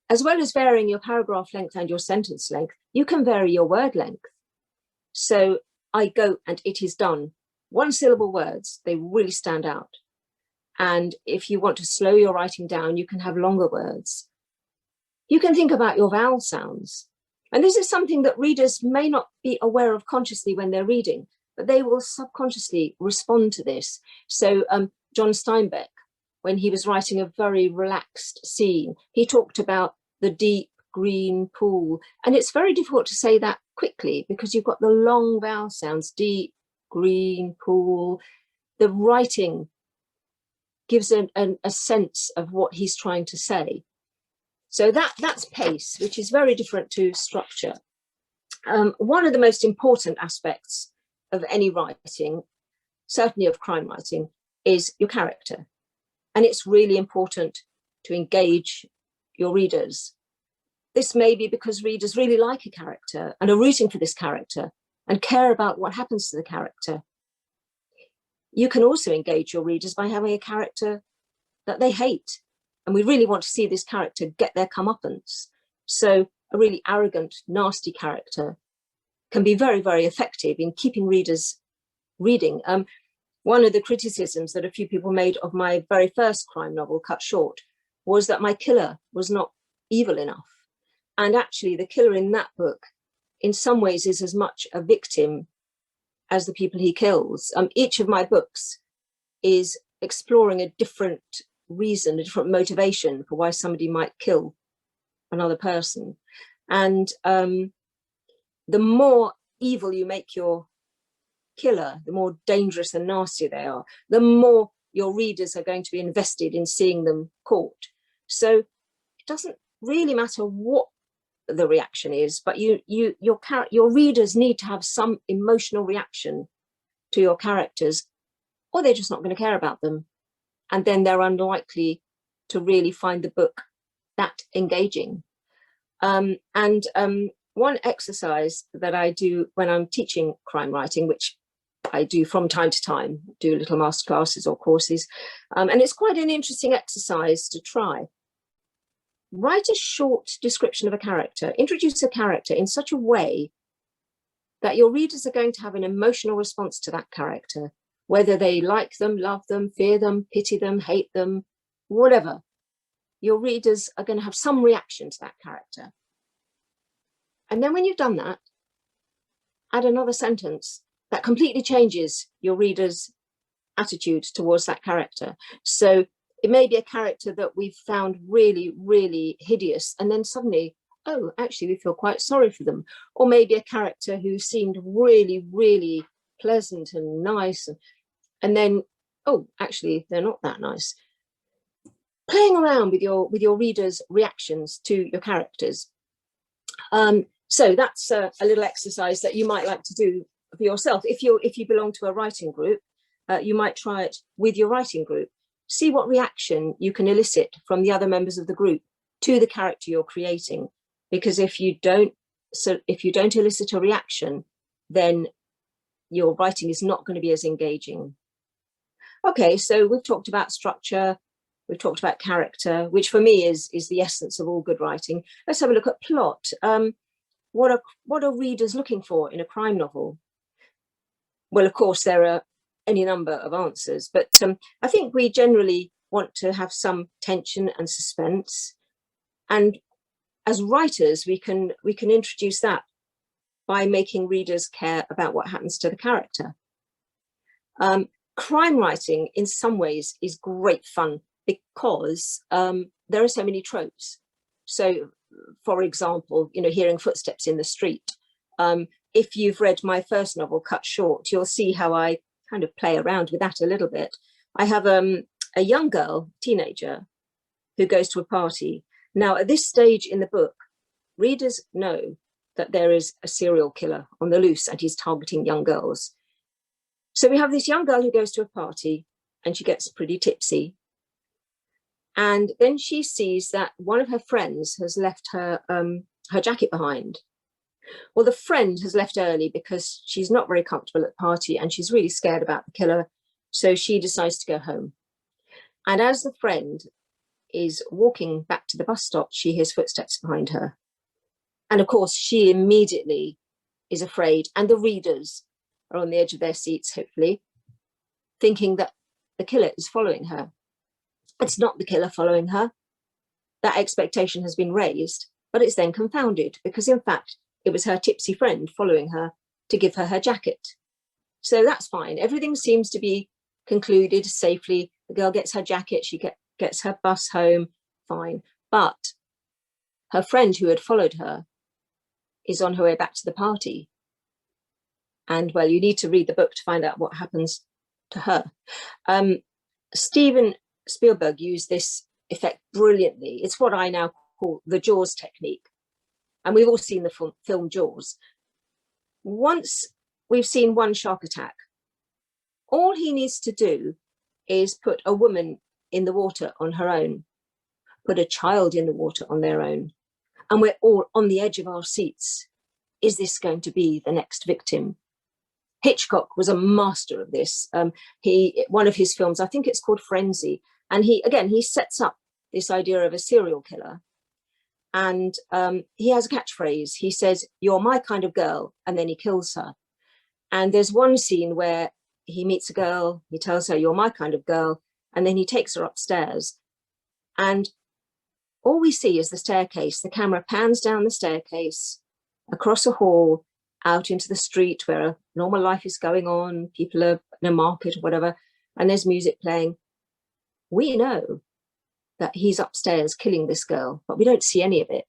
as well as varying your paragraph length and your sentence length, you can vary your word length. So I go and it is done. One syllable words, they really stand out. And if you want to slow your writing down, you can have longer words. You can think about your vowel sounds. And this is something that readers may not be aware of consciously when they're reading, but they will subconsciously respond to this. So John Steinbeck, when he was writing a very relaxed scene, he talked about the deep green pool. And it's very difficult to say that quickly because you've got the long vowel sounds, deep, green, pool. The writing gives a sense of what he's trying to say. So that's pace, which is very different to structure. One of the most important aspects of any writing, certainly of crime writing, is your character. And it's really important to engage your readers. This may be because readers really like a character and are rooting for this character and care about what happens to the character. You can also engage your readers by having a character that they hate. And we really want to see this character get their comeuppance. So a really arrogant, nasty character can be very, very effective in keeping readers reading. One of the criticisms that a few people made of my very first crime novel, Cut Short, was that my killer was not evil enough. And actually the killer in that book, in some ways, is as much a victim as the people he kills. Each of my books is exploring a different reason, a different motivation for why somebody might kill another person. And the more evil you make your killer, the more dangerous and nasty they are, the more your readers are going to be invested in seeing them caught. So it doesn't really matter what the reaction is, but your readers need to have some emotional reaction to your characters, or they're just not going to care about them. And then they're unlikely to really find the book that engaging. One exercise that I do when I'm teaching crime writing, which I do from time to time, do little masterclasses or courses, and it's quite an interesting exercise to try. Write a short description of a character, introduce a character in such a way that your readers are going to have an emotional response to that character, whether they like them, love them, fear them, pity them, hate them, whatever. Your readers are going to have some reaction to that character. And then when you've done that, add another sentence that completely changes your reader's attitude towards that character. So it may be a character that we've found really, really hideous, and then suddenly, oh, actually, we feel quite sorry for them. Or maybe a character who seemed really, really pleasant and nice, and then, oh, actually, they're not that nice. Playing around with your readers' reactions to your characters. So that's a little exercise that you might like to do for yourself. If you belong to a writing group, you might try it with your writing group. See what reaction you can elicit from the other members of the group to the character you're creating. Because if you don't elicit a reaction, then your writing is not going to be as engaging. Okay, so we've talked about structure, we've talked about character, which for me is the essence of all good writing. Let's have a look at plot. What are readers looking for in a crime novel? Well, of course, there are any number of answers, but I think we generally want to have some tension and suspense. And as writers, we can introduce that by making readers care about what happens to the character. Crime writing, in some ways, is great fun because there are so many tropes. So, for example, hearing footsteps in the street. If you've read my first novel, Cut Short, you'll see how I kind of play around with that a little bit. I have a young girl, teenager, who goes to a party. Now, at this stage in the book, readers know that there is a serial killer on the loose and he's targeting young girls. So we have this young girl who goes to a party and she gets pretty tipsy. And then she sees that one of her friends has left her jacket behind. Well, the friend has left early because she's not very comfortable at the party and she's really scared about the killer. So she decides to go home. And as the friend is walking back to the bus stop, she hears footsteps behind her. And of course, she immediately is afraid, and the readers are on the edge of their seats, hopefully, thinking that the killer is following her. It's not the killer following her. That expectation has been raised, but it's then confounded because, in fact, it was her tipsy friend following her to give her her jacket. So that's fine. Everything seems to be concluded safely. The girl gets her jacket, she gets her bus home, fine. But her friend who had followed her is on her way back to the party. And, well, you need to read the book to find out what happens to her. Steven Spielberg used this effect brilliantly. It's what I now call the Jaws technique. And we've all seen the film Jaws. Once we've seen one shark attack, all he needs to do is put a woman in the water on her own, put a child in the water on their own, and we're all on the edge of our seats. Is this going to be the next victim? Hitchcock was a master of this. One of his films, I think it's called Frenzy, and he sets up this idea of a serial killer. And he has a catchphrase. He says, "You're my kind of girl," and then he kills her. And there's one scene where he meets a girl, he tells her, "You're my kind of girl," and then he takes her upstairs. And all we see is the staircase. The camera pans down the staircase, across a hall, out into the street where normal life is going on. People are in a market or whatever, and there's music playing. We know that he's upstairs killing this girl, but we don't see any of it.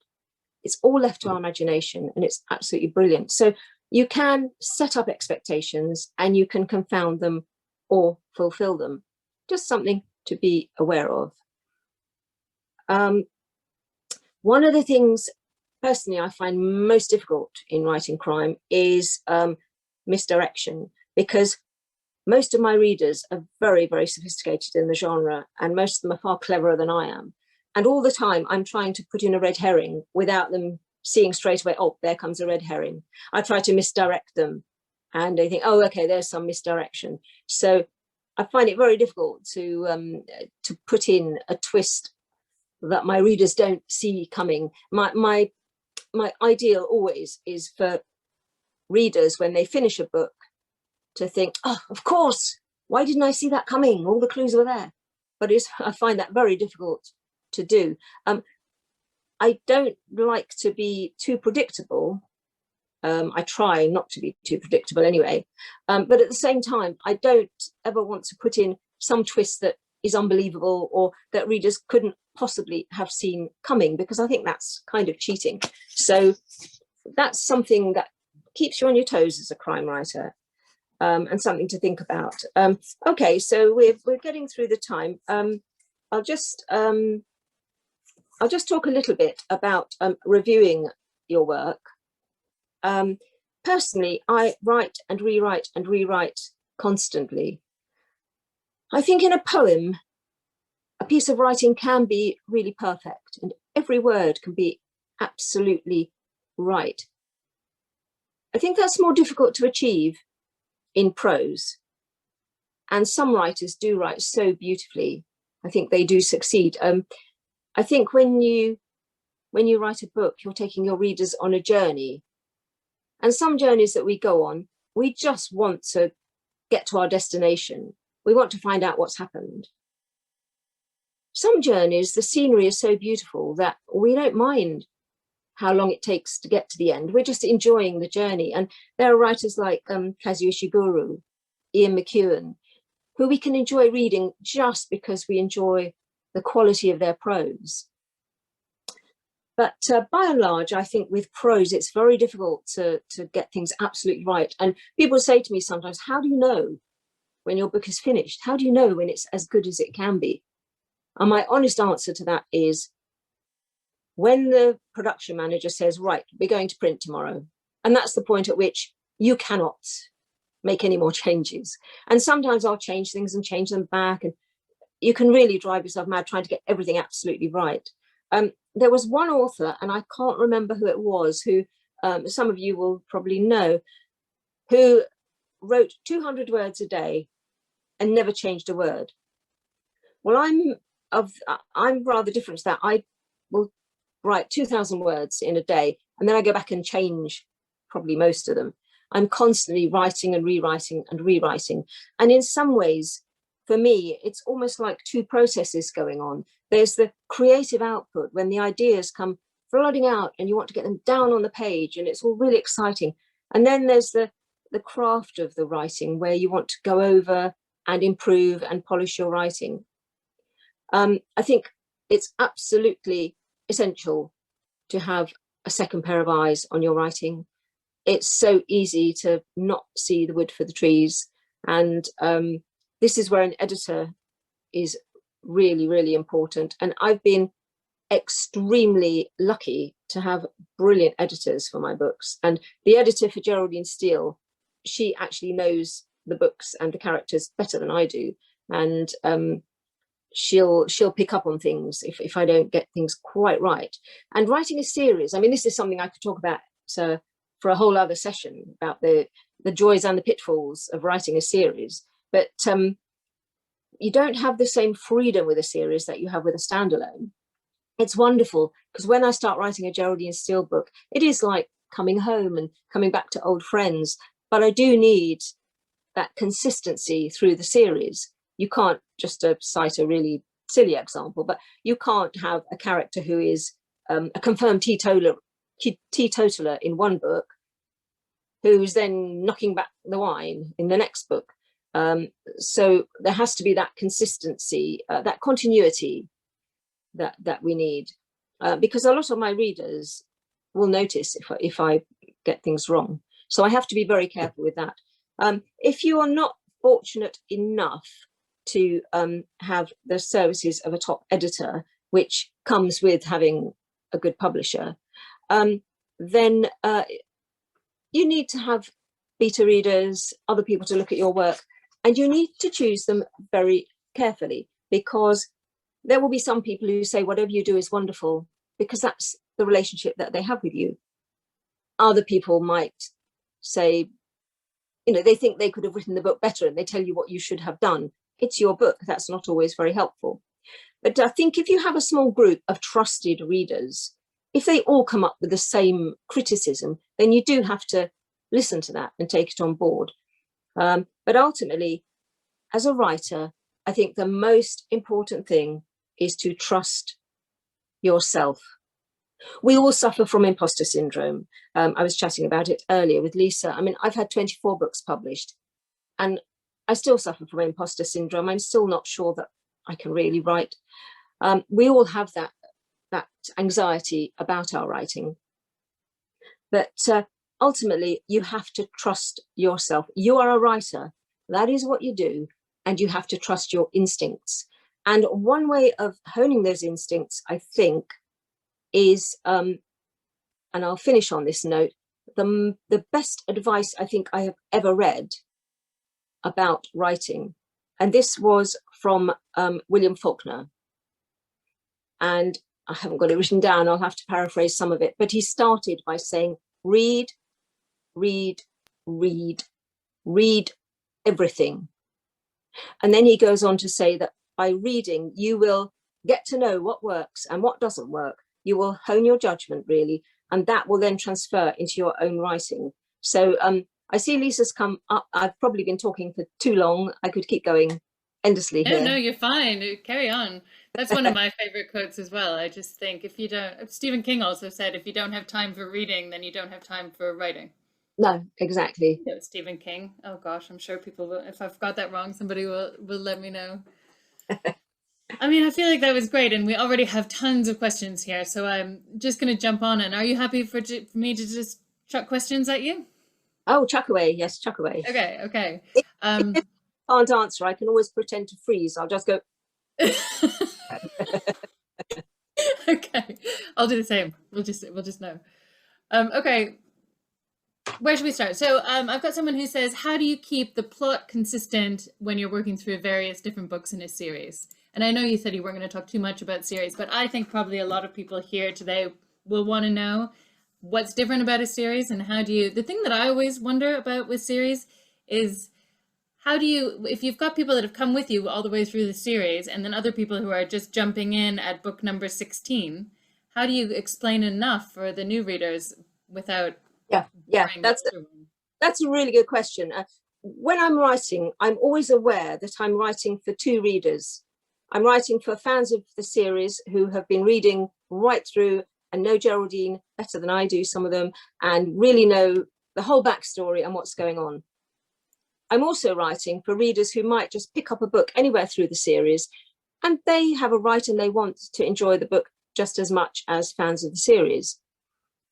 It's all left to our imagination, and it's absolutely brilliant. So you can set up expectations and you can confound them or fulfill them. Just something to be aware of. One of the things personally I find most difficult in writing crime is misdirection, because most of my readers are very, very sophisticated in the genre, and most of them are far cleverer than I am. And all the time I'm trying to put in a red herring without them seeing straight away, oh, there comes a red herring. I try to misdirect them and they think, oh, okay, there's some misdirection. So I find it very difficult to put in a twist that my readers don't see coming. My ideal always is for readers, when they finish a book, to think, oh, of course, why didn't I see that coming? All the clues were there. But I find that very difficult to do. I don't like to be too predictable. I try not to be too predictable anyway. But at the same time, I don't ever want to put in some twist that is unbelievable or that readers couldn't possibly have seen coming, because I think that's kind of cheating. So that's something that keeps you on your toes as a crime writer, and something to think about. Okay, so we're getting through the time. I'll just talk a little bit about reviewing your work. Personally, I write and rewrite constantly. I think in a poem, a piece of writing can be really perfect and every word can be absolutely right. I think that's more difficult to achieve in prose. And some writers do write so beautifully. I think they do succeed. I think when you write a book, you're taking your readers on a journey. And some journeys that we go on, we just want to get to our destination. We want to find out what's happened. Some journeys, the scenery is so beautiful that we don't mind how long it takes to get to the end. We're just enjoying the journey. And there are writers like Kazuo Ishiguro, Ian McEwan, who we can enjoy reading just because we enjoy the quality of their prose. But by and large, I think with prose, it's very difficult to get things absolutely right. And people say to me sometimes, how do you know when your book is finished? How do you know when it's as good as it can be? And my honest answer to that is, when the production manager says, right, we're going to print tomorrow. And that's the point at which you cannot make any more changes. And sometimes I'll change things and change them back. And you can really drive yourself mad trying to get everything absolutely right. There was one author, and I can't remember who it was, who some of you will probably know, who wrote 200 words a day and never changed a word. Well, I'm I'm rather different to that. I will write 2,000 words in a day, and then I go back and change probably most of them. I'm constantly writing and rewriting and rewriting. And in some ways, for me, it's almost like two processes going on. There's the creative output when the ideas come flooding out and you want to get them down on the page and it's all really exciting. And then there's the craft of the writing where you want to go over and improve and polish your writing. I think it's absolutely essential to have a second pair of eyes on your writing. It's so easy to not see the wood for the trees. And this is where an editor is really, really important. And I've been extremely lucky to have brilliant editors for my books. And the editor for Geraldine Steel, she actually knows the books and the characters better than I do. And she'll pick up on things if I don't get things quite right. And writing a series, I mean, this is something I could talk about for a whole other session about the joys and the pitfalls of writing a series. But you don't have the same freedom with a series that you have with a standalone. It's wonderful because when I start writing a Geraldine Steel book, it is like coming home and coming back to old friends. But I do need that consistency through the series. You can't, just to cite a really silly example, but you can't have a character who is a confirmed teetotaler in one book who's then knocking back the wine in the next book. So there has to be that consistency, that continuity that we need, because a lot of my readers will notice if I get things wrong. So I have to be very careful with that. If you are not fortunate enough to have the services of a top editor, which comes with having a good publisher, then you need to have beta readers, other people to look at your work, and you need to choose them very carefully, because there will be some people who say whatever you do is wonderful because that's the relationship that they have with you. Other people might say, you know, they think they could have written the book better and they tell you what you should have done. It's your book. That's not always very helpful. But I think if you have a small group of trusted readers, if they all come up with the same criticism, then you do have to listen to that and take it on board. But ultimately, as a writer, I think the most important thing is to trust yourself. We all suffer from imposter syndrome. I was chatting about it earlier with Lisa. I mean, I've had 24 books published and I still suffer from imposter syndrome. I'm still not sure that I can really write. We all have that anxiety about our writing. But ultimately, you have to trust yourself. You are a writer. That is what you do. And you have to trust your instincts. And one way of honing those instincts, I think, is, and I'll finish on this note, the best advice I think I have ever read about writing, and this was from William Faulkner, and I haven't got it written down, I'll have to paraphrase some of it, but he started by saying, read, read, read, read everything. And then he goes on to say that by reading, you will get to know what works and what doesn't work. You will hone your judgment, really, and that will then transfer into your own writing. So I see Lisa's come up. I've probably been talking for too long. I could keep going endlessly here. No, you're fine. Carry on. That's one of my favorite quotes as well. I just think if you don't, Stephen King also said, if you don't have time for reading, then you don't have time for writing. No, exactly. It was Stephen King. Oh gosh, I'm sure people will, if I've got that wrong, somebody will let me know. I mean, I feel like that was great, and we already have tons of questions here, so I'm just going to jump on. And are you happy for me to just chuck questions at you? Oh, chuck away. Yes, chuck away. Okay, okay. If I can't answer, I can always pretend to freeze. I'll just go. Okay, I'll do the same. We'll just know. Okay, where should we start? So I've got someone who says, how do you keep the plot consistent when you're working through various different books in a series? And I know you said you weren't going to talk too much about series, but I think probably a lot of people here today will want to know what's different about a series and how do you, the thing that I always wonder about with series is how do you, if you've got people that have come with you all the way through the series and then other people who are just jumping in at book number 16, how do you explain enough for the new readers without boring the older one? That's a really good question. When I'm writing, I'm always aware that I'm writing for two readers. I'm writing for fans of the series who have been reading right through and know Geraldine better than I do, some of them, and really know the whole backstory and what's going on. I'm also writing for readers who might just pick up a book anywhere through the series, and they have a right and they want to enjoy the book just as much as fans of the series.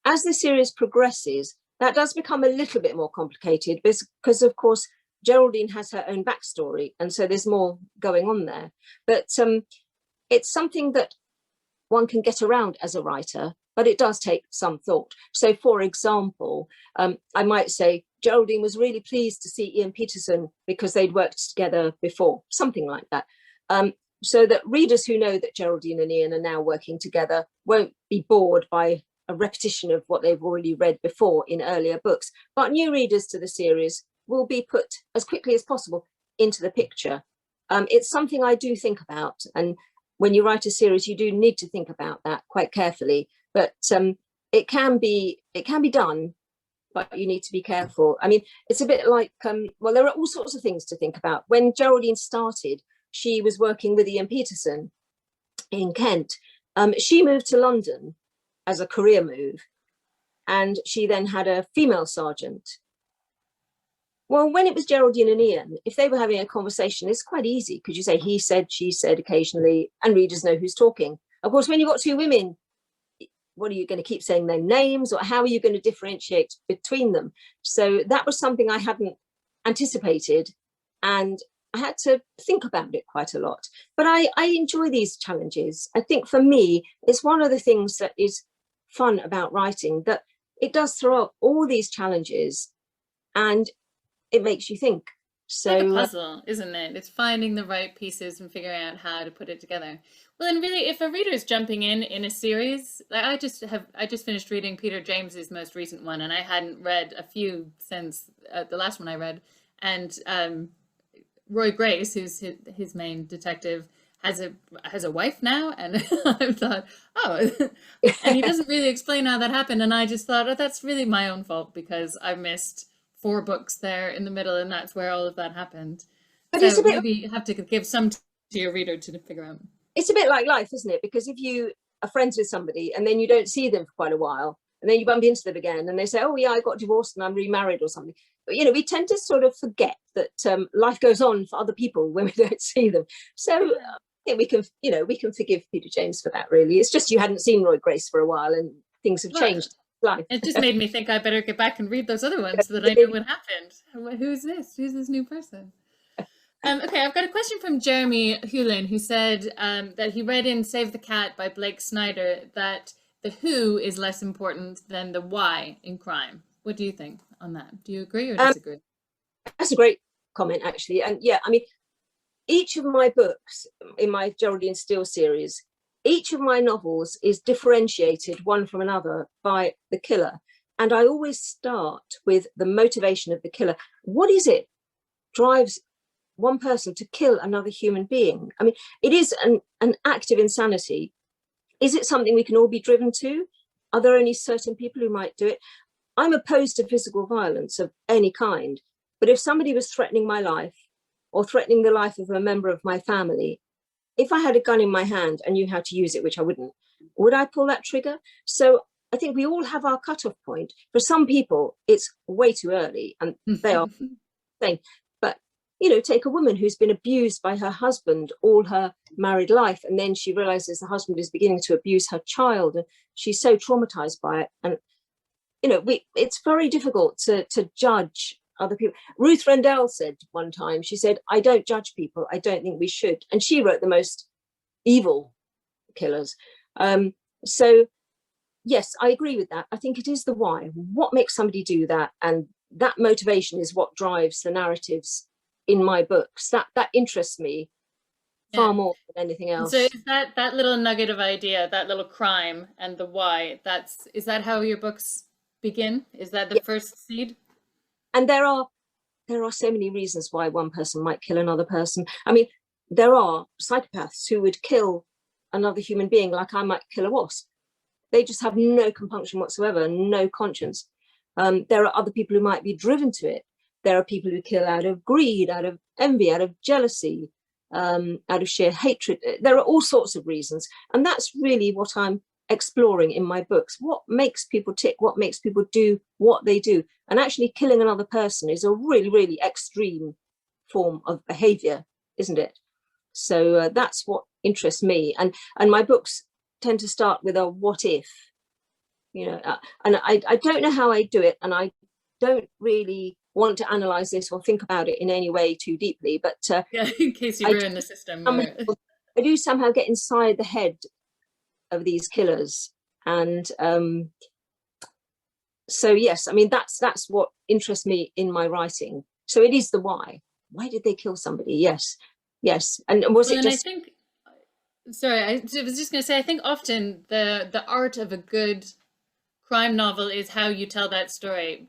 As the series progresses, that does become a little bit more complicated because, of course, Geraldine has her own backstory, and so there's more going on there. But it's something that one can get around as a writer, but it does take some thought. So, for example, I might say Geraldine was really pleased to see Ian Peterson because they'd worked together before, something like that. So that readers who know that Geraldine and Ian are now working together won't be bored by a repetition of what they've already read before in earlier books. But new readers to the series will be put as quickly as possible into the picture. It's something I do think about. And when you write a series, you do need to think about that quite carefully. But it can be done, but you need to be careful. I mean, it's a bit like, well, there are all sorts of things to think about. When Geraldine started, she was working with Ian Peterson in Kent. She moved to London as a career move, and she then had a female sergeant. Well, when it was Geraldine and Ian, if they were having a conversation, it's quite easy because you say he said, she said occasionally, and readers know who's talking. Of course, when you've got two women, what are you going to keep saying their names, or how are you going to differentiate between them? So that was something I hadn't anticipated, and I had to think about it quite a lot. But I enjoy these challenges. I think for me, it's one of the things that is fun about writing, that it does throw up all these challenges and it makes you think. So it's like a puzzle, isn't it? It's finding the right pieces and figuring out how to put it together. Well, and really, if a reader's jumping in a series, like I just finished reading Peter James's most recent one, and I hadn't read a few since the last one I read. And Roy Grace, who's his main detective, has a wife now, and I thought, oh, and he doesn't really explain how that happened, and I just thought, oh, that's really my own fault because I missed 4 books there in the middle, and that's where all of that happened. But so maybe you have to give some to your reader to figure out. It's a bit like life, isn't it? Because if you are friends with somebody and then you don't see them for quite a while, and then you bump into them again, and they say, "Oh yeah, I got divorced and I'm remarried" or something. But we tend to sort of forget that life goes on for other people when we don't see them. So I think we can forgive Peter James for that. Really, it's just you hadn't seen Roy Grace for a while, and things have changed. Life. It just made me think I better get back and read those other ones so that I know what happened. Who's this? Who's this new person? Okay, I've got a question from Jeremy Hewlin, who said that he read in Save the Cat by Blake Snyder that the who is less important than the why in crime. What do you think on that? Do you agree or disagree? That's a great comment, actually. And yeah, I mean, each of my books in my Geraldine Steel series, each of my novels is differentiated one from another by the killer. And I always start with the motivation of the killer. What is it drives one person to kill another human being? I mean, it is an act of insanity. Is it something we can all be driven to? Are there only certain people who might do it? I'm opposed to physical violence of any kind. But if somebody was threatening my life or threatening the life of a member of my family, if I had a gun in my hand and knew how to use it, which I wouldn't, would I pull that trigger? So I think we all have our cutoff point. For some people, it's way too early and they are saying, but take a woman who's been abused by her husband all her married life, and then she realizes the husband is beginning to abuse her child, and she's so traumatized by it. And it's very difficult to judge other people. Ruth Rendell said one time, she said, "I don't judge people. I don't think we should." And she wrote the most evil killers. So yes, I agree with that. I think it is the why. What makes somebody do that? And that motivation is what drives the narratives in my books. That interests me far more than anything else. So is that little nugget of idea, that little crime and the why, is that how your books begin? Is that the first seed? And there are there are so many reasons why one person might kill another person. I mean, there are psychopaths who would kill another human being like I might kill a wasp. They just have no compunction whatsoever, no conscience. There are other people who might be driven to it. There are people who kill out of greed, out of envy, out of jealousy, out of sheer hatred. There are all sorts of reasons. And that's really what I'm exploring in my books. What makes people tick? What makes people do what they do? And actually killing another person is a really, really extreme form of behavior, isn't it? So that's what interests me. And my books tend to start with a what if, you know, and I don't know how I do it, and I don't really want to analyze this or think about it in any way too deeply, but yeah, in case you ruin the system. I do somehow get inside the head of these killers, and so yes, I mean that's what interests me in my writing. So it is the why did they kill somebody? Yes, and was it just... I think, sorry, I was just going to say, I think often the art of a good crime novel is how you tell that story,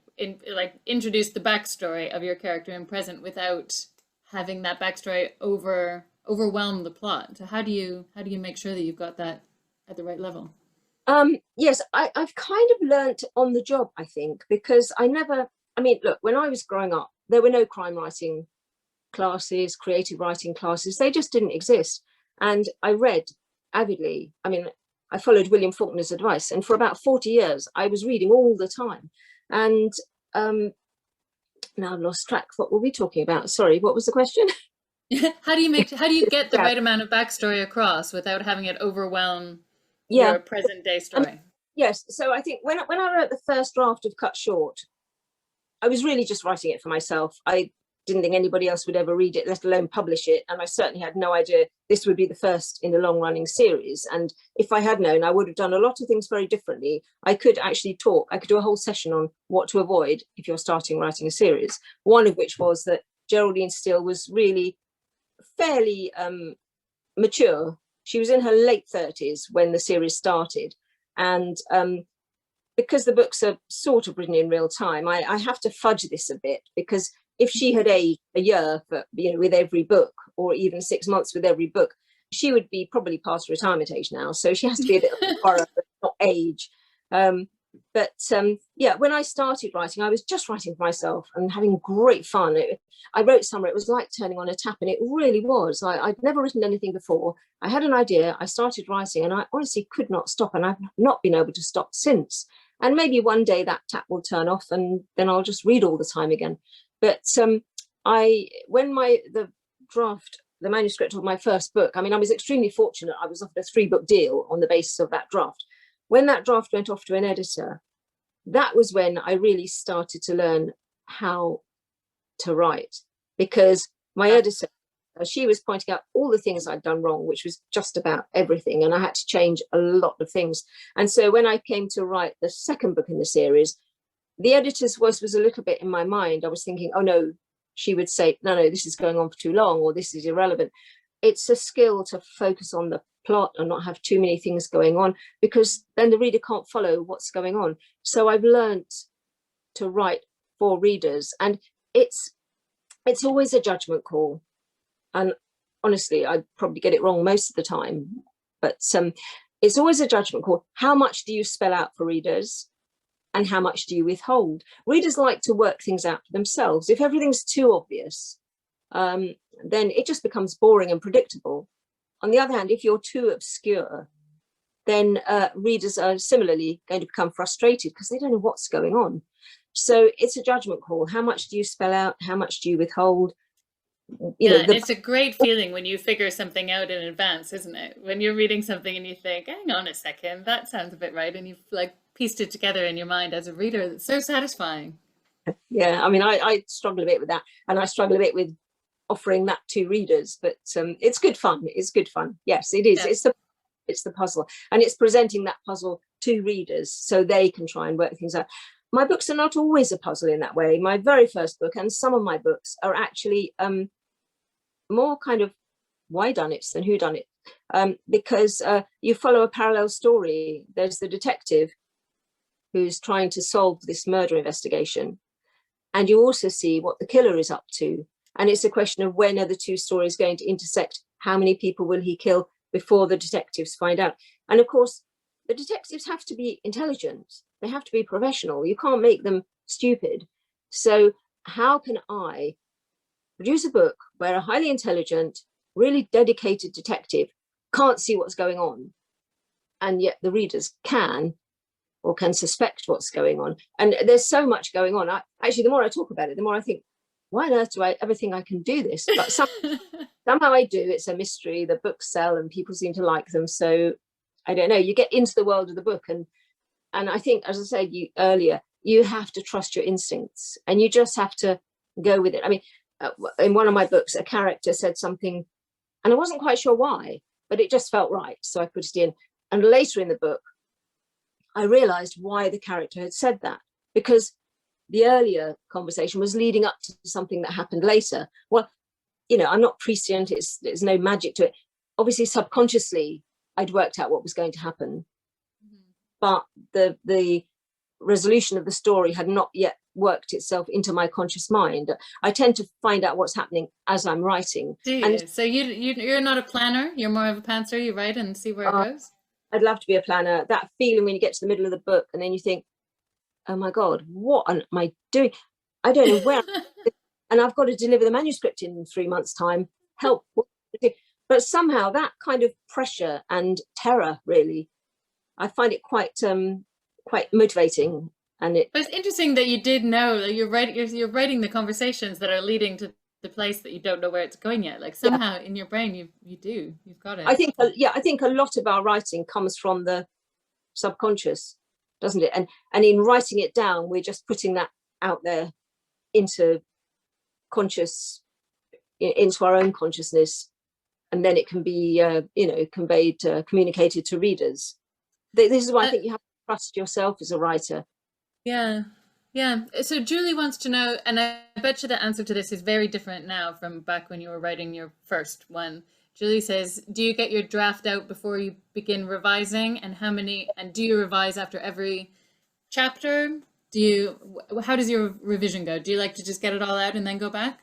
like introduce the backstory of your character in present without having that backstory overwhelm the plot. So how do you make sure that you've got that at the right level? Yes, I've kind of learnt on the job, I think, because I mean, look, when I was growing up, there were no crime writing classes, creative writing classes. They just didn't exist. And I read avidly. I mean, I followed William Faulkner's advice, and for about 40 years, I was reading all the time. And now I've lost track. What were we talking about? Sorry, what was the question? How do you get the right amount of backstory across without having it overwhelm your present day story? Yes. So I think when I wrote the first draft of Cut Short, I was really just writing it for myself. I didn't think anybody else would ever read it, let alone publish it. And I certainly had no idea this would be the first in a long running series. And if I had known, I would have done a lot of things very differently. I could actually I could do a whole session on what to avoid if you're starting writing a series. One of which was that Geraldine Steel was really fairly mature. She was in her late 30s when the series started. And because the books are sort of written in real time, I have to fudge this a bit, because if she had aged a year with every book, or even 6 months with every book, she would be probably past retirement age now. So she has to be a bit of a horror, but not age. Yeah, when I started writing, I was just writing for myself and having great fun. I wrote somewhere, it was like turning on a tap, and it really was. I'd never written anything before. I had an idea, I started writing, and I honestly could not stop, and I've not been able to stop since. And maybe one day that tap will turn off, and then I'll just read all the time again. But when the manuscript of my first book, I mean, I was extremely fortunate. I was offered a 3-book deal on the basis of that draft. When that draft went off to an editor, that was when I really started to learn how to write, because my editor, she was pointing out all the things I'd done wrong, which was just about everything, and I had to change a lot of things. And so when I came to write the second book in the series, the editor's voice was a little bit in my mind. I was thinking, oh no, she would say, no, this is going on for too long, or this is irrelevant. It's a skill to focus on the plot and not have too many things going on, because then the reader can't follow what's going on. So I've learned to write for readers, and it's always a judgment call. And honestly, I probably get it wrong most of the time, but it's always a judgment call. How much do you spell out for readers, and how much do you withhold? Readers like to work things out for themselves. If everything's too obvious, then it just becomes boring and predictable. On the other hand, if you're too obscure, then readers are similarly going to become frustrated because they don't know what's going on. So it's a judgment call. How much do you spell out? How much do you withhold? It's a great feeling when you figure something out in advance, isn't it? When you're reading something and you think, hang on a second, that sounds a bit right. And you've pieced it together in your mind as a reader. It's so satisfying. Yeah, I mean, I struggle a bit with that. And I struggle a bit with offering that to readers, but it's good fun. It's good fun. Yes, it is. Yeah. It's the puzzle, and it's presenting that puzzle to readers so they can try and work things out. My books are not always a puzzle in that way. My very first book and some of my books are actually more kind of whodunits than whodunit, because you follow a parallel story. There's the detective who's trying to solve this murder investigation, and you also see what the killer is up to. And it's a question of when are the two stories going to intersect? How many people will he kill before the detectives find out? And of course, the detectives have to be intelligent. They have to be professional. You can't make them stupid. So how can I produce a book where a highly intelligent, really dedicated detective can't see what's going on, and yet the readers can, or can suspect what's going on? And there's so much going on. Actually, the more I talk about it, the more I think, why on earth do I ever think I can do this? But somehow I do. It's a mystery. The books sell and people seem to like them. So I don't know. You get into the world of the book, and I think, as I said earlier, you have to trust your instincts, and you just have to go with it. I mean, in one of my books, a character said something, and I wasn't quite sure why, but it just felt right, so I put it in. And later in the book, I realized why the character had said that, because the earlier conversation was leading up to something that happened later. Well, I'm not prescient. There's no magic to it. Obviously, subconsciously, I'd worked out what was going to happen, but the resolution of the story had not yet worked itself into my conscious mind. I tend to find out what's happening as I'm writing. Do you? And so you're not a planner. You're more of a pantser. You write and see where it goes. I'd love to be a planner. That feeling when you get to the middle of the book and then you think, oh my God, what am I doing? I don't know where. And I've got to deliver the manuscript in 3 months' time. Help. But somehow that kind of pressure and terror, really, I find it quite motivating. And but it's interesting that you did know that you're writing the conversations that are leading to the place that you don't know where it's going yet. Like somehow in your brain you've got it. I think a lot of our writing comes from the subconscious, doesn't it? And in writing it down, we're just putting that out there into conscious, into our own consciousness, and then it can be conveyed, communicated to readers. This is why I think you have to trust yourself as a writer. Yeah. So Julie wants to know, and I bet you the answer to this is very different now from back when you were writing your first one. Julie says, do you get your draft out before you begin revising, and do you revise after every chapter? How does your revision go? Do you like to just get it all out and then go back?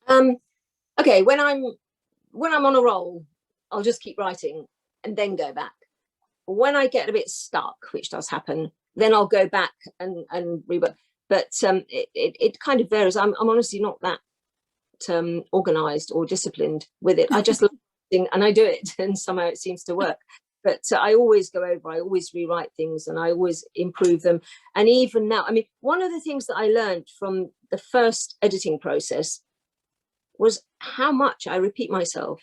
Okay, when I'm on a roll, I'll just keep writing and then go back. When I get a bit stuck, which does happen, then I'll go back and rework. But it kind of varies. I'm honestly not that organized or disciplined with it. I just love it and I do it, and somehow it seems to work. But I always go over, I always rewrite things, and I always improve them. And even now, I mean, one of the things that I learned from the first editing process was how much I repeat myself,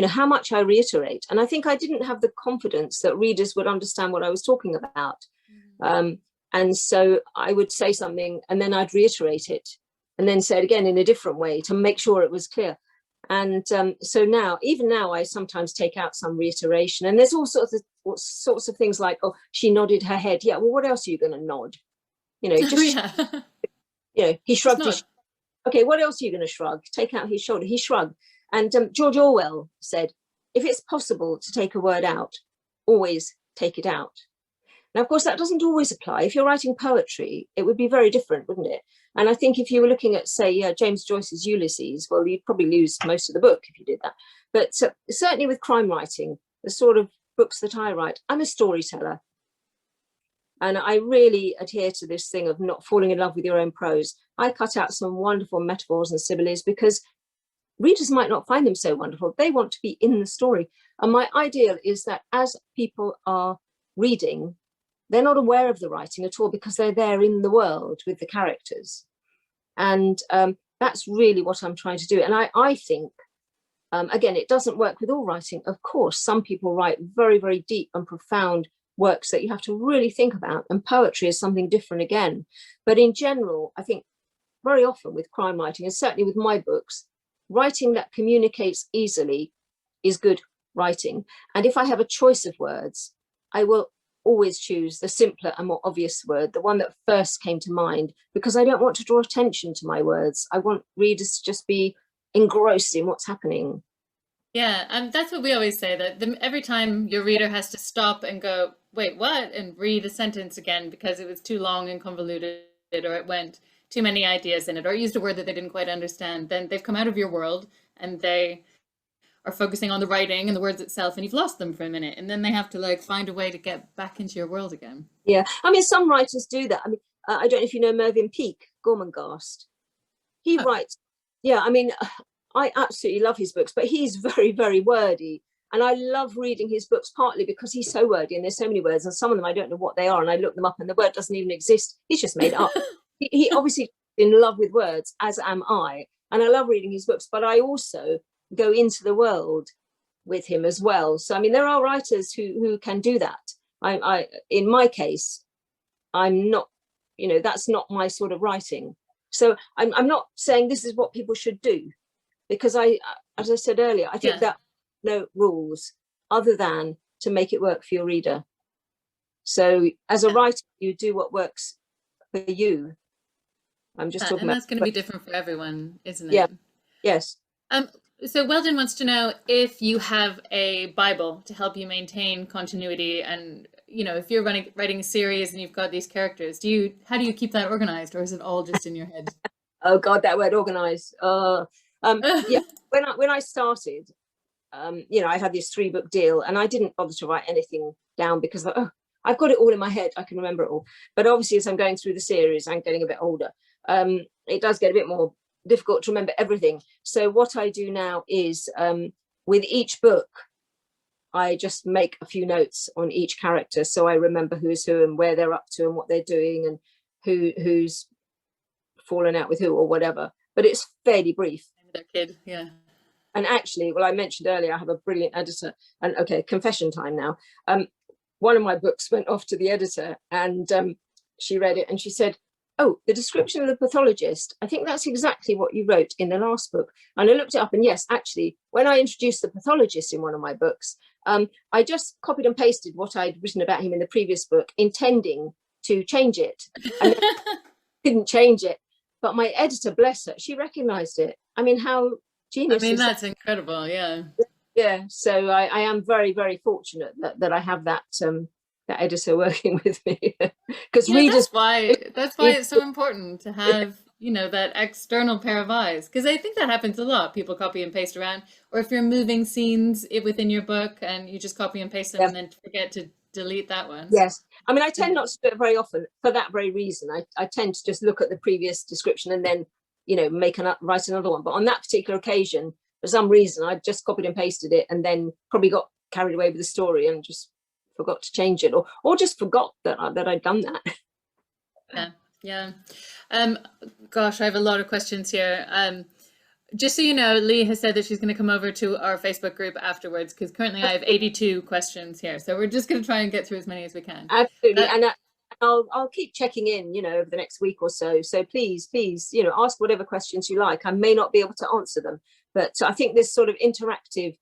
how much I reiterate. And I think I didn't have the confidence that readers would understand what I was talking about. And so I would say something and then I'd reiterate it and then say it again in a different way to make sure it was clear. And so even now, I sometimes take out some reiteration, and there's all sorts of things like, oh, she nodded her head. Yeah, well, what else are you going to nod? He shrugged his. Okay, what else are you going to shrug? Take out his shoulder. He shrugged. And George Orwell said, if it's possible to take a word out, always take it out. Now, of course, that doesn't always apply. If you're writing poetry, it would be very different, wouldn't it? And I think if you were looking at, say, James Joyce's Ulysses, well, you'd probably lose most of the book if you did that. But certainly with crime writing, the sort of books that I write, I'm a storyteller. And I really adhere to this thing of not falling in love with your own prose. I cut out some wonderful metaphors and similes because readers might not find them so wonderful. They want to be in the story. And my ideal is that as people are reading, they're not aware of the writing at all because they're there in the world with the characters. And that's really what I'm trying to do. And I think, again, it doesn't work with all writing. Of course, some people write very, very deep and profound works that you have to really think about. And poetry is something different again. But in general, I think very often with crime writing, and certainly with my books, writing that communicates easily is good writing. And if I have a choice of words, I will always choose the simpler and more obvious word, the one that first came to mind, because I don't want to draw attention to my words. I want readers to just be engrossed in what's happening. Yeah, and that's what we always say, that every time your reader has to stop and go, wait, what? And read a sentence again because it was too long and convoluted, or it went too many ideas in it, or used a word that they didn't quite understand, then they've come out of your world and they are focusing on the writing and the words itself, and you've lost them for a minute, and then they have to like find a way to get back into your world again. Yeah, I mean, some writers do that. I mean, I don't know if you know Mervyn Peake, Gormenghast. He writes, yeah, I mean, I absolutely love his books, but he's very, very wordy. And I love reading his books partly because he's so wordy and there's so many words, and some of them I don't know what they are, and I look them up and the word doesn't even exist. He's just made it up. He obviously in love with words, as am I. And I love reading his books, but I also go into the world with him as well. So, I mean, there are writers who can do that. I in my case, I'm not, you know, that's not my sort of writing. So I'm not saying this is what people should do, because as I said earlier, I think that no rules other than to make it work for your reader. So as a writer, you do what works for you. I'm just talking and about, that's going to be different for everyone, isn't it? Yeah. Yes. So Weldon wants to know if you have a Bible to help you maintain continuity, and you know, if you're writing a series and you've got these characters, how do you keep that organized, or is it all just in your head? Oh God, that word organized. Yeah, when I started, you know, I had this 3-book deal and I didn't bother to write anything down because I've got it all in my head. I can remember it all. But obviously, as I'm going through the series, I'm getting a bit older. It does get a bit more difficult to remember everything. So what I do now is with each book, I just make a few notes on each character. So I remember who is who and where they're up to and what they're doing and who's fallen out with who or whatever. But it's fairly brief. Their kid, yeah. And actually, well, I mentioned earlier, I have a brilliant editor. And okay, confession time now. One of my books went off to the editor and she read it and she said, oh, the description of the pathologist, I think that's exactly what you wrote in the last book. And I looked it up and yes, actually, when I introduced the pathologist in one of my books, I just copied and pasted what I'd written about him in the previous book, intending to change it. And didn't change it. But my editor, bless her, she recognized it. I mean, how genius. I mean, that's incredible, yeah. Yeah, so I am very, very fortunate that I have that that editor working with me, because readers. That's why it's so important to have, you know, that external pair of eyes, because I think that happens a lot. People copy and paste around, or if you're moving scenes within your book and you just copy and paste them and then forget to delete that one. Yes, I mean, I tend not to do it very often for that very reason. I tend to just look at the previous description and then, you know, write another one. But on that particular occasion, for some reason, I just copied and pasted it and then probably got carried away with the story and just forgot to change it, or just forgot that I'd done that. Yeah. Gosh, I have a lot of questions here. Just so you know, Leigh has said that she's going to come over to our Facebook group afterwards, because currently I have 82 questions here. So we're just going to try and get through as many as we can. Absolutely. And I'll keep checking in, you know, over the next week or so. So please, you know, ask whatever questions you like. I may not be able to answer them, but I think this sort of interactive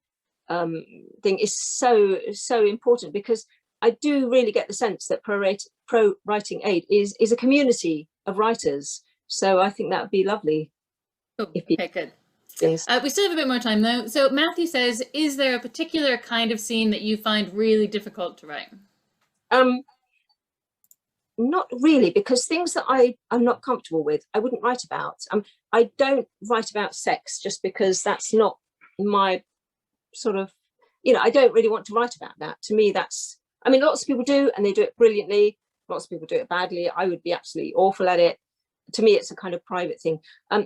thing is so important, because I do really get the sense that ProWritingAid is a community of writers. So I think that would be lovely. Cool. Okay, good. We still have a bit more time though. So Matthew says, is there a particular kind of scene that you find really difficult to write? Not really, because things that I'm not comfortable with, I wouldn't write about. I don't write about sex just because that's not my sort of, you know, I don't really want to write about that. To me, that's, I mean, lots of people do and they do it brilliantly. Lots of people do it badly. I would be absolutely awful at it. To me, it's a kind of private thing.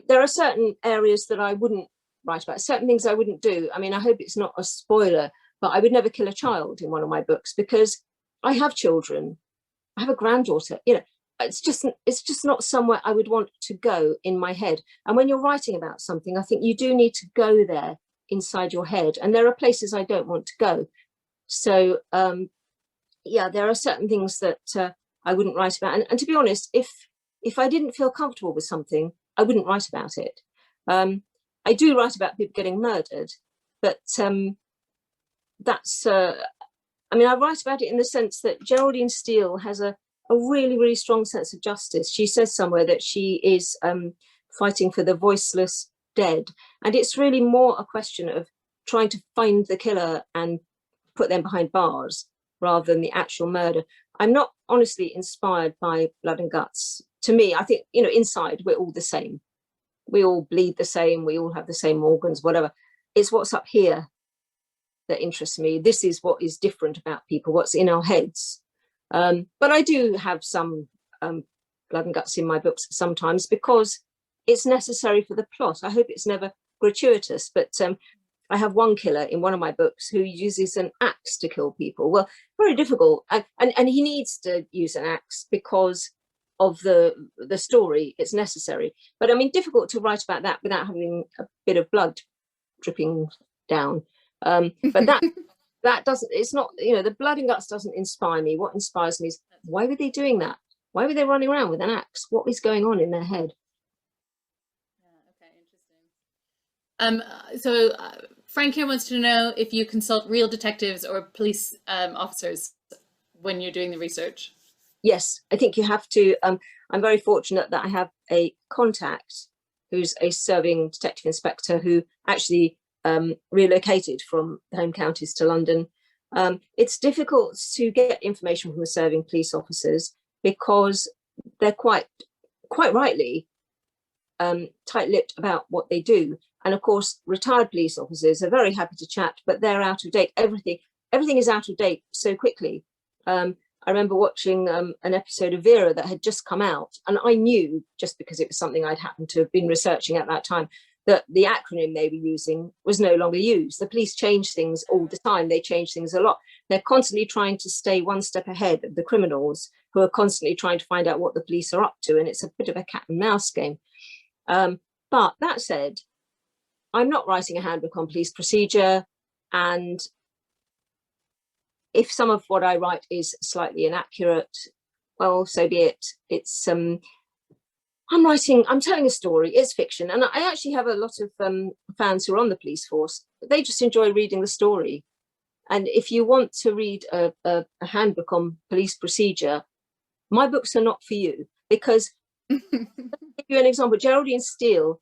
There are certain areas that I wouldn't write about, certain things I wouldn't do. I mean, I hope it's not a spoiler, but I would never kill a child in one of my books, because I have children. I have a granddaughter. You know, it's just not somewhere I would want to go in my head. And when you're writing about something, I think you do need to go there inside your head. And there are places I don't want to go. So, yeah, there are certain things that I wouldn't write about. And to be honest, if I didn't feel comfortable with something, I wouldn't write about it. I do write about people getting murdered, but that's, I mean, I write about it in the sense that Geraldine Steel has a really, really strong sense of justice. She says somewhere that she is fighting for the voiceless dead. And it's really more a question of trying to find the killer and put them behind bars rather than the actual murder. I'm not honestly inspired by Blood and Guts. To me, I think, you know, inside we're all the same. We all bleed the same. We all have the same organs, whatever. It's what's up here that interests me. This is what is different about people, what's in our heads. But I do have some blood and guts in my books sometimes because it's necessary for the plot. I hope it's never gratuitous, but I have one killer in one of my books who uses an axe to kill people. Well, very difficult. And he needs to use an axe because of the story. It's necessary. But I mean, difficult to write about that without having a bit of blood dripping down. But that doesn't, it's not, you know, the blood and guts doesn't inspire me. What inspires me is, why were they doing that? Why were they running around with an axe? What was going on in their head? Yeah, okay, interesting. So Frank here wants to know if you consult real detectives or police officers when you're doing the research. Yes, I think you have to. I'm very fortunate that I have a contact who's a serving detective inspector who actually relocated from the home counties to London. It's difficult to get information from the serving police officers because they're quite rightly tight-lipped about what they do. And of course, retired police officers are very happy to chat, but they're out of date. Everything is out of date so quickly. I remember watching an episode of Vera that had just come out, and I knew, just because it was something I'd happened to have been researching at that time, that the acronym they were using was no longer used. The police change things all the time. They change things a lot. They're constantly trying to stay one step ahead of the criminals, who are constantly trying to find out what the police are up to, and it's a bit of a cat and mouse game. But that said, I'm not writing a handbook on police procedure, and if some of what I write is slightly inaccurate, well, so be it. It's I'm telling a story, it's fiction. And I actually have a lot of fans who are on the police force. They just enjoy reading the story. And if you want to read a handbook on police procedure, my books are not for you, because I'll give you an example. Geraldine Steel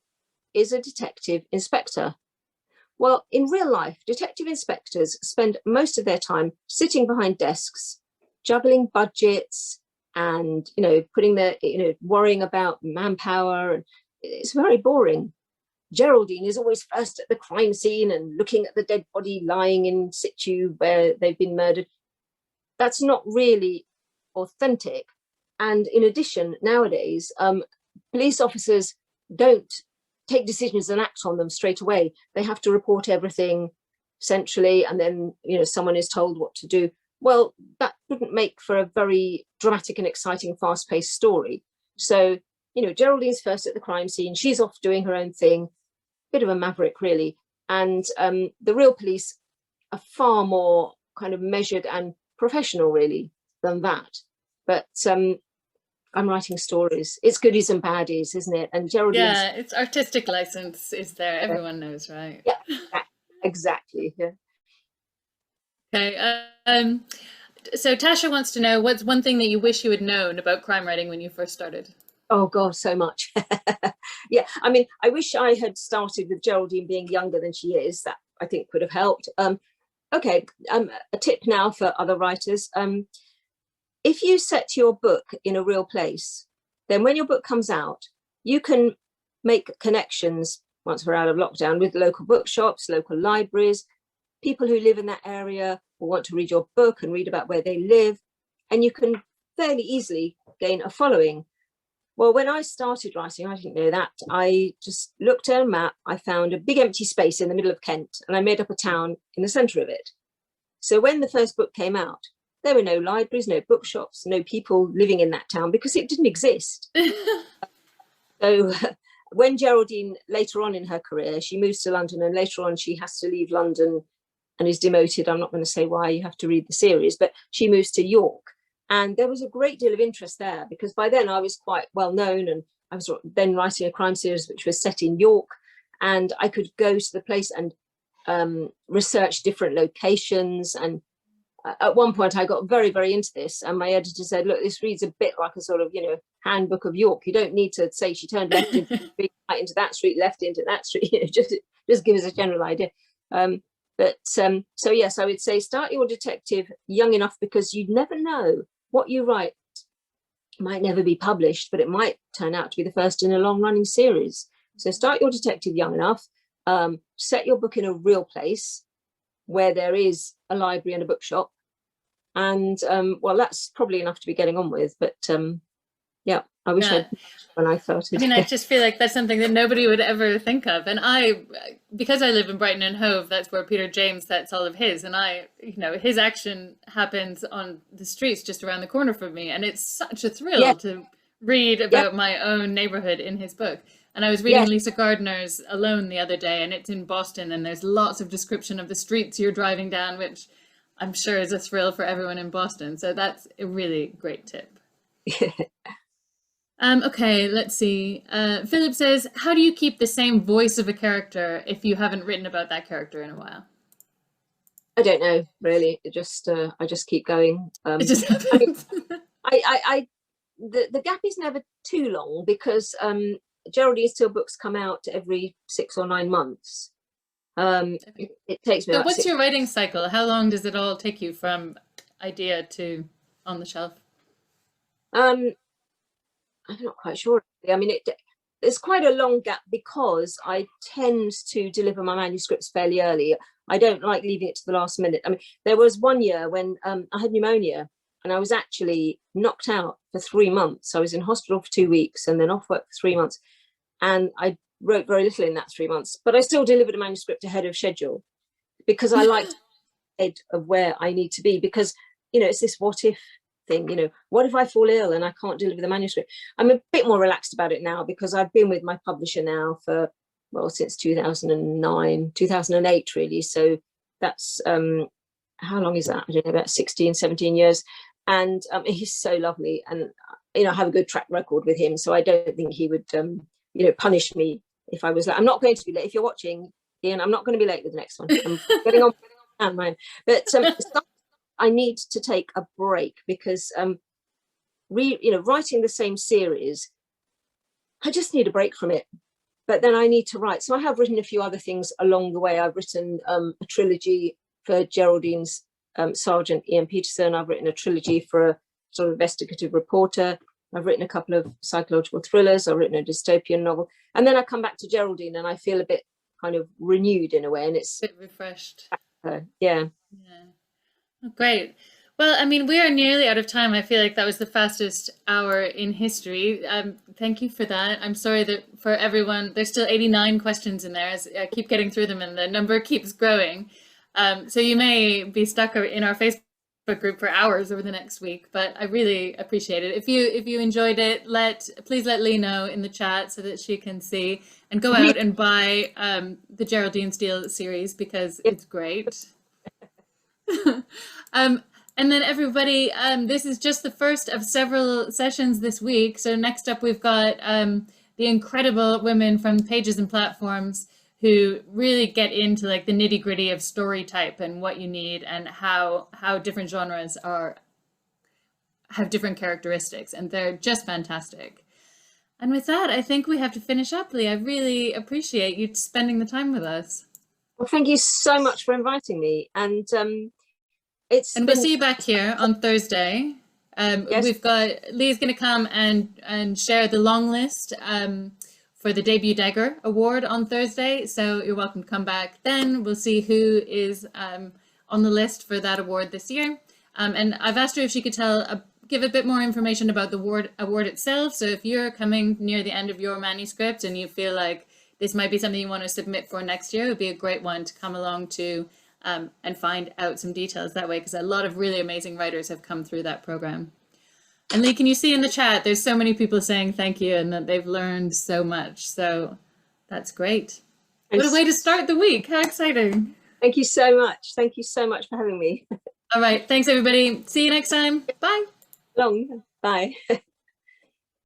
is a detective inspector. Well, in real life, detective inspectors spend most of their time sitting behind desks, juggling budgets, and, you know, worrying about manpower. And it's very boring. Geraldine is always first at the crime scene and looking at the dead body lying in situ where they've been murdered. That's not really authentic. And in addition, nowadays, police officers don't take decisions and act on them straight away. They have to report everything centrally, and then, you know, someone is told what to do. Well, that wouldn't make for a very dramatic and exciting, fast-paced story. So, you know, Geraldine's first at the crime scene. She's off doing her own thing. Bit of a maverick, really. And the real police are far more kind of measured and professional, really, than that. But I'm writing stories. It's goodies and baddies, isn't it? And Geraldine's... Yeah, it's artistic license is there. Everyone knows, right? Yeah, exactly. Yeah. Okay. So Tasha wants to know, what's one thing that you wish you had known about crime writing when you first started? Oh God, so much. Yeah, I mean, I wish I had started with Geraldine being younger than she is. That, I think, would have helped. Okay, a tip now for other writers. If you set your book in a real place, then when your book comes out, you can make connections, once we're out of lockdown, with local bookshops, local libraries, people who live in that area will want to read your book and read about where they live, and you can fairly easily gain a following. Well, when I started writing, I didn't know that. I just looked at a map, I found a big empty space in the middle of Kent, and I made up a town in the centre of it. So when the first book came out, there were no libraries, no bookshops, no people living in that town, because it didn't exist. So when Geraldine, later on in her career, she moves to London, and later on she has to leave London and is demoted. I'm not going to say why, you have to read the series, but she moves to York. And there was a great deal of interest there, because by then I was quite well known, and I was then writing a crime series which was set in York, and I could go to the place and research different locations. And at one point I got very, very into this, and my editor said, look, this reads a bit like a sort of, you know, handbook of York. You don't need to say she turned left into the street, right into that street, left into that street, you know, just give us a general idea. So yes, I would say start your detective young enough, because you never know what you write might never be published, but it might turn out to be the first in a long-running series. So start your detective young enough, set your book in a real place where there is a library and a bookshop, and well, that's probably enough to be getting on with. But yeah, I wish I'd when I started. I mean, I just feel like that's something that nobody would ever think of. And because I live in Brighton and Hove, that's where Peter James sets all of his. And his action happens on the streets just around the corner from me. And it's such a thrill to read about my own neighborhood in his book. And I was reading Lisa Gardner's Alone the other day, and it's in Boston, and there's lots of description of the streets you're driving down, which I'm sure is a thrill for everyone in Boston. So that's a really great tip. Okay, let's see. Philip says, how do you keep the same voice of a character if you haven't written about that character in a while? I don't know, really. It just I just keep going. It just happens. The gap is never too long, because Geraldine Steel books come out every 6 or 9 months. It takes me. So what's your writing cycle? How long does it all take you from idea to on the shelf? I'm not quite sure. I mean, there's quite a long gap because I tend to deliver my manuscripts fairly early. I don't like leaving it to the last minute. I mean, there was one year when I had pneumonia and I was actually knocked out for 3 months. I was in hospital for 2 weeks and then off work for 3 months. And I wrote very little in that 3 months, but I still delivered a manuscript ahead of schedule because I liked ahead of where I need to be, because, it's this what if thing, what if I fall ill and I can't deliver the manuscript? I'm a bit more relaxed about it now because I've been with my publisher now for, since 2008, really. So that's, how long is that? I don't know, about 16, 17 years. And he's so lovely. And, I have a good track record with him. So I don't think he would, punish me if I was late. I'm not going to be late. If you're watching, Ian, I'm not going to be late with the next one. I'm getting on mine. But I need to take a break because, writing the same series, I just need a break from it. But then I need to write. So I have written a few other things along the way. I've written a trilogy for Geraldine's Sergeant Ian Peterson. I've written a trilogy for a sort of investigative reporter. I've written a couple of psychological thrillers. I've written a dystopian novel. And then I come back to Geraldine and I feel a bit kind of renewed in a way. And it's a bit refreshed. Yeah. Oh, great. Well, I mean, we are nearly out of time. I feel like that was the fastest hour in history. Thank you for that. I'm sorry that for everyone, there's still 89 questions in there. As I keep getting through them and the number keeps growing. So you may be stuck in our Facebook group for hours over the next week, but I really appreciate it. If you enjoyed it, please let Leigh know in the chat so that she can see, and go out and buy the Geraldine Steel series because it's great. And then everybody, this is just the first of several sessions this week. So next up, we've got the incredible women from Pages and Platforms who really get into like the nitty gritty of story type and what you need and how different genres have different characteristics, and they're just fantastic. And with that, I think we have to finish up, Leigh. I really appreciate you spending the time with us. Well, thank you so much for inviting me. And we'll see you back here on Thursday. Yes. We've got Leigh's going to come and share the long list for the Debut Dagger Award on Thursday. So you're welcome to come back then. We'll see who is on the list for that award this year. And I've asked her if she could give a bit more information about the award itself. So if you're coming near the end of your manuscript and you feel like this might be something you want to submit for next year, it would be a great one to come along to and find out some details that way, because a lot of really amazing writers have come through that program. And Leigh, can you see in the chat, there's so many people saying thank you and that they've learned so much. So that's great. What a way to start the week. How exciting. Thank you so much. Thank you so much for having me. All right. Thanks, everybody. See you next time. Bye. Bye.